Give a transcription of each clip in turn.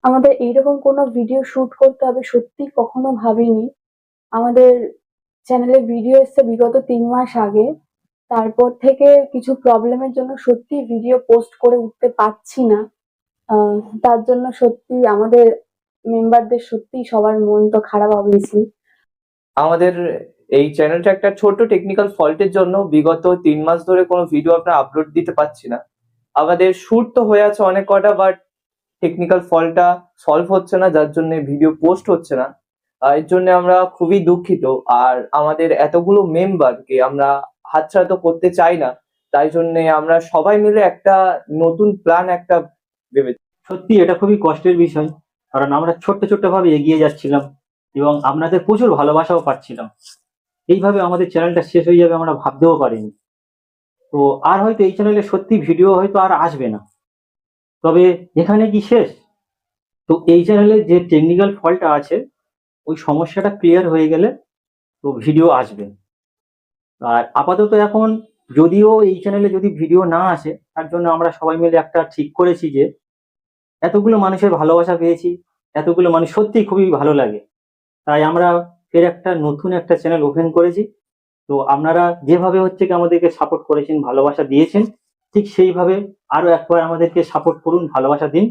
আমাদের এইরকম কোনো ভিডিও শুট করতে হবে সত্যি কখনো ভাবিনি। আমাদের চ্যানেলে ভিডিও এসছে বিগত ৩ মাস আগে। তারপর থেকে কিছু প্রবলেমের জন্য সত্যি ভিডিও পোস্ট করে উঠতে পারছি না। তার জন্য সত্যি আমাদের মেম্বারদের সত্যি সবার মন তো খারাপ অবভিয়াসলি। আমাদের এই চ্যানেলটা একটা ছোট টেকনিক্যাল ফল্টের জন্য বিগত ৩ মাস ধরে কোনো ভিডিও আমরা আপলোড দিতে পারছি না। আমাদের শুট তো হয়ে আছে অনেক কটা, বাট টেকনিক্যাল ফল্টটা সলভ হচ্ছে না, যার জন্য ভিডিও পোস্ট হচ্ছে না। এর জন্য আমরা খুবই দুঃখিত। আর আমাদের এতগুলো মেম্বারকে আমরা হাতছাড়া তো করতে চাই না, তাই জন্য আমরা সবাই মিলে একটা নতুন প্ল্যান একটা ভেবে। সত্যি এটা খুবই কষ্টের বিষয়, কারণ আমরা ছোট্ট ছোট্ট ভাবে এগিয়ে যাচ্ছিলাম এবং আপনাদের প্রচুর ভালোবাসাও পাচ্ছিলাম। এইভাবে আমাদের চ্যানেলটা শেষ হয়ে যাবে আমরা ভাবতেও পারিনি। তো আর হয়তো এই চ্যানেলে সত্যি ভিডিও হয়তো আর আসবে না, তবে এখানে কি শেষ? তো এই চ্যানেলে যে টেকনিক্যাল ফল্টটা আছে ওই সমস্যাটা ক্লিয়ার হয়ে গেলে তো ভিডিও আসবে। আর আপাতত এখন যদিও এই চ্যানেলে যদি ভিডিও না আসে, তার জন্য আমরা সবাই মিলে একটা ঠিক করেছি যে এতগুলো মানুষের ভালোবাসা পেয়েছি, এতগুলো মানুষ সত্যি খুবই ভালো লাগে, তাই আমরা ফের একটা নতুন একটা চ্যানেল ওপেন করেছি। তো আপনারা যেভাবে হচ্ছে কি আমাদেরকে সাপোর্ট করেছেন, ভালোবাসা দিয়েছেন, ঠিক সেইভাবে আরো একবার আমাদেরকে সাপোর্ট করুন, ভালোবাসা দিন।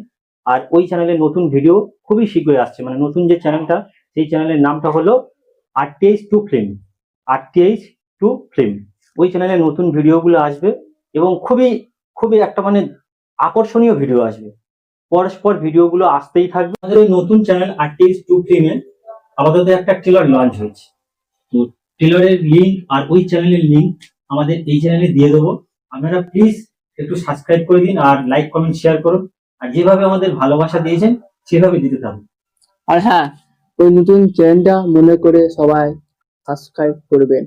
আর ওই চ্যানেলে নতুন ভিডিও খুবই শীঘ্রই আসছে, মানে নতুন যে চ্যানেলটা সেই চ্যানেলের নামটা হলো আরটিএইচ টু ফিল্ম। আরটিএইচ টু ফিল্ম, ওই চ্যানেলে নতুন ভিডিওগুলো আসবে এবং খুবই খুবই একটা মানে আকর্ষণীয় ভিডিও আসবে। পরস্পর ভিডিওগুলো আসতেই থাকবে। আমাদের এই নতুন চ্যানেল আরটিএইচ টু ফিল্মে আপাতত একটা ট্রেলার লঞ্চ হয়েছে। তো ট্রেলারের লিঙ্ক আর ওই চ্যানেলের লিঙ্ক আমাদের এই চ্যানেলে দিয়ে দেবো। আপনারা প্লিজ একটু সাবস্ক্রাইব করে দিন আর লাইক কমেন্ট শেয়ার করুন। আর যেভাবে আমাদের ভালোবাসা দিয়েছেন সেভাবে দিতে থাকুন। আর হ্যাঁ, ওই নতুন চ্যানেলটা মনে করে সবাই সাবস্ক্রাইব করবেন।